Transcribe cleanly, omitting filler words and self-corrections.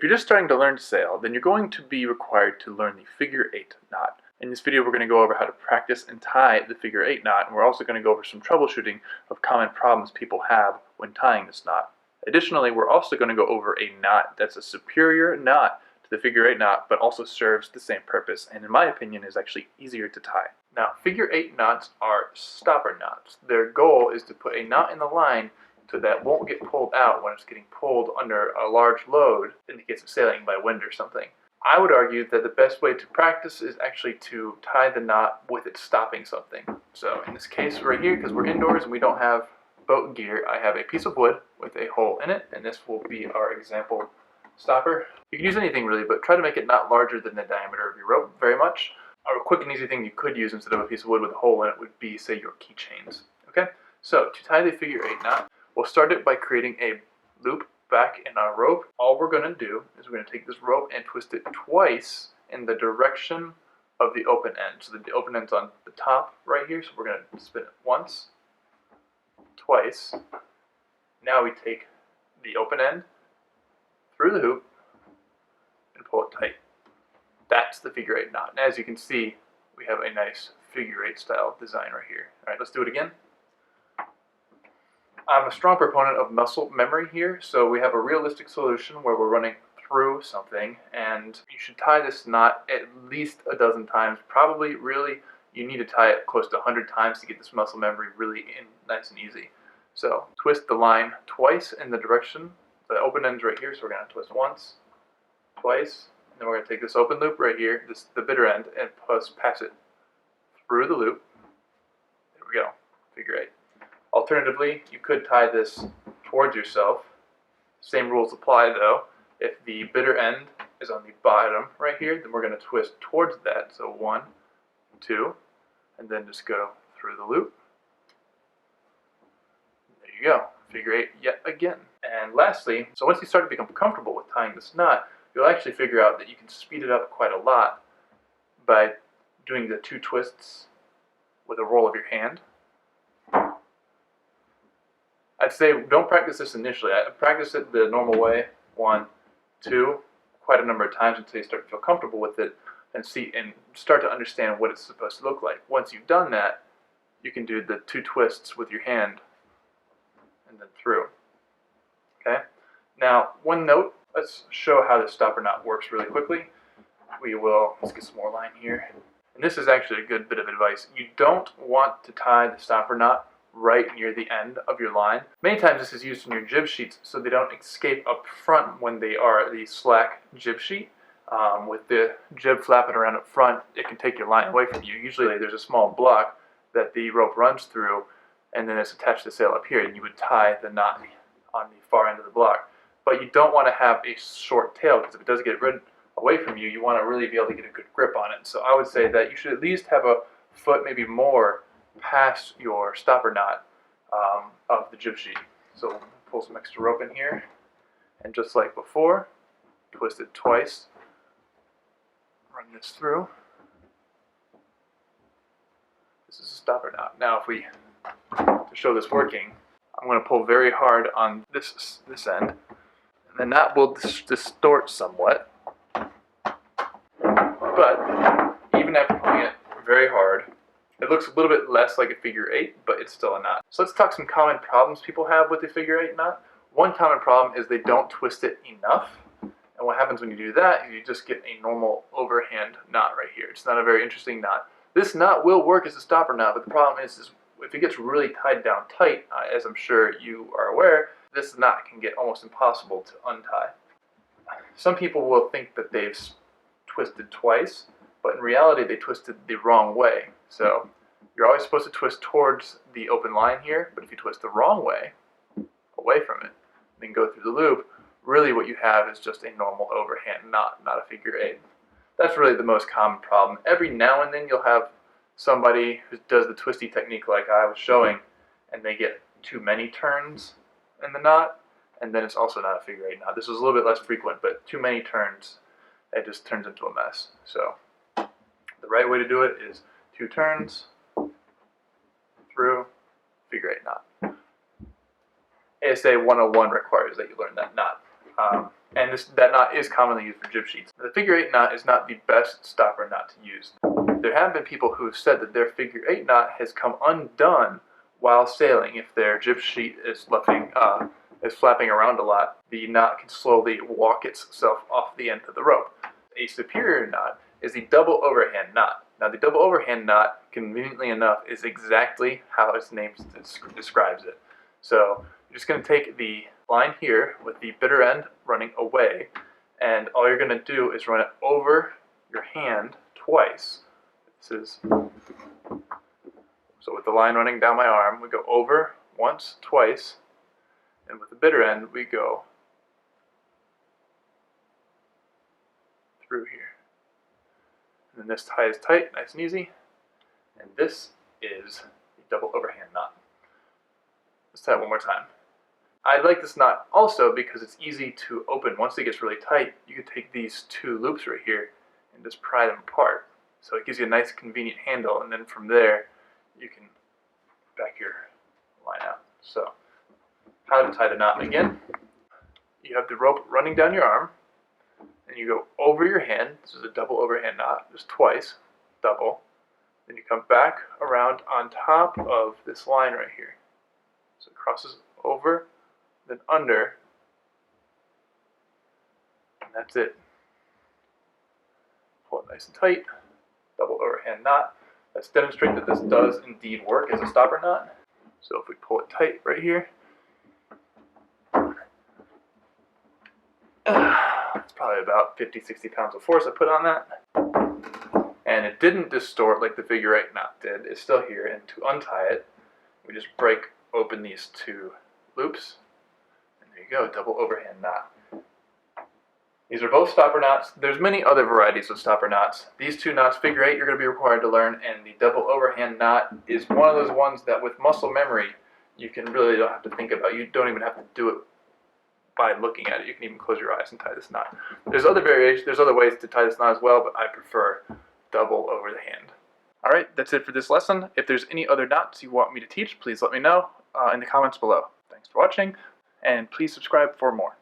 If you're just starting to learn to sail, then you're going to be required to learn the figure 8 knot. In this video, we're going to go over how to practice and tie the figure 8 knot, and we're also going to go over some troubleshooting of common problems people have when tying this knot. Additionally, we're also going to go over a knot that's a superior knot to the figure 8 knot, but also serves the same purpose, and in my opinion is actually easier to tie. Now, figure 8 knots are stopper knots. Their goal is to put a knot in the line so that won't get pulled out when it's getting pulled under a large load in the case of sailing by wind or something. I would argue that the best way to practice is actually to tie the knot with it stopping something. So in this case right here, because we're indoors and we don't have boat gear, I have a piece of wood with a hole in it, and this will be our example stopper. You can use anything really, but try to make it not larger than the diameter of your rope very much. A quick and easy thing you could use instead of a piece of wood with a hole in it would be, say, your keychains. Okay, so to tie the figure 8 knot, we'll start it by creating a loop back in our rope. All we're going to do is we're going to take this rope and twist it twice in the direction of the open end. So the open end's on the top right here, so we're going to spin it once, twice. Now we take the open end through the hoop and pull it tight. That's the figure 8 knot. And as you can see, we have a nice figure 8 style design right here. All right, let's do it again. I'm a strong proponent of muscle memory here, so we have a realistic solution where we're running through something, and you should tie this knot at least a dozen times. Probably, really, you need to tie it close to 100 times to get this muscle memory really in nice and easy. So twist the line twice in the direction. The open end's right here, so we're going to twist once, twice, and then we're going to take this open loop right here, the bitter end, and pass it through the loop. There we go, figure 8. Alternatively, you could tie this towards yourself. Same rules apply though. If the bitter end is on the bottom right here, then we're going to twist towards that. So 1, 2, and then just go through the loop. There you go, figure 8 yet again. And lastly, so once you start to become comfortable with tying this knot, you'll actually figure out that you can speed it up quite a lot by doing the 2 twists with a roll of your hand. I'd say don't practice this initially. I practice it the normal way, 1, 2, quite a number of times until you start to feel comfortable with it and start to understand what it's supposed to look like. Once you've done that, you can do the 2 twists with your hand and then through. Okay? Now, one note, let's show how the stopper knot works really quickly. Let's get some more line here. And this is actually a good bit of advice. You don't want to tie the stopper knot right near the end of your line. Many times this is used in your jib sheets so they don't escape up front when they are the slack jib sheet. With the jib flapping around up front, it can take your line away from you. Usually there's a small block that the rope runs through, and then it's attached to the sail up here, and you would tie the knot on the far end of the block. But you don't want to have a short tail, because if it does get away from you, you want to really be able to get a good grip on it. So I would say that you should at least have a foot, maybe more, past your stopper knot of the jib sheet. So pull some extra rope in here, and just like before, twist it twice, run this through. This is a stopper knot. Now to show this working, I'm going to pull very hard on this end, and the knot will distort somewhat, but even after pulling it very hard, it looks a little bit less like a figure 8, but it's still a knot. So let's talk some common problems people have with the figure 8 knot. One common problem is they don't twist it enough. And what happens when you do that, you just get a normal overhand knot right here. It's not a very interesting knot. This knot will work as a stopper knot, but the problem is if it gets really tied down tight, as I'm sure you are aware, this knot can get almost impossible to untie. Some people will think that they've twisted twice, but in reality they twisted the wrong way. So you're always supposed to twist towards the open line here, but if you twist the wrong way, away from it, then go through the loop, really what you have is just a normal overhand knot, not a figure 8. That's really the most common problem. Every now and then you'll have somebody who does the twisty technique like I was showing, and they get too many turns in the knot, and then it's also not a figure 8 knot. This is a little bit less frequent, but too many turns, it just turns into a mess. So the right way to do it is 2 turns, through, figure 8 knot. ASA 101 requires that you learn that knot. And that knot is commonly used for jib sheets. The figure 8 knot is not the best stopper knot to use. There have been people who have said that their figure 8 knot has come undone while sailing. If their jib sheet is flapping around a lot, the knot can slowly walk itself off the end of the rope. A superior knot is the double overhand knot. Now the double overhand knot, conveniently enough, is exactly how its name describes it. So you're just going to take the line here with the bitter end running away, and all you're going to do is run it over your hand twice. So with the line running down my arm, we go over once, twice, and with the bitter end, we go through here. And then this tie is tight, nice and easy, and this is the double overhand knot. Let's tie it one more time. I like this knot also because it's easy to open. Once it gets really tight, you can take these two loops right here and just pry them apart. So it gives you a nice convenient handle, and then from there you can back your line out. So how to tie the knot again. You have the rope running down your arm, and you go over your hand. This is a double overhand knot, just twice, double. Then you come back around on top of this line right here. So it crosses over, then under, and that's it. Pull it nice and tight, double overhand knot. Let's demonstrate that this does indeed work as a stopper knot. So if we pull it tight right here, it's probably about 50-60 pounds of force I put on that. And it didn't distort like the figure 8 knot did. It's still here, and to untie it, we just break open these two loops, and there you go, double overhand knot. These are both stopper knots. There's many other varieties of stopper knots. These two knots, figure 8, you're going to be required to learn, and the double overhand knot is one of those ones that with muscle memory, you really don't have to think about. You don't even have to do it by looking at it. You can even close your eyes and tie this knot. There's other variations, there's other ways to tie this knot as well, but I prefer double over the hand. Alright, that's it for this lesson. If there's any other knots you want me to teach, please let me know in the comments below. Thanks for watching, and please subscribe for more.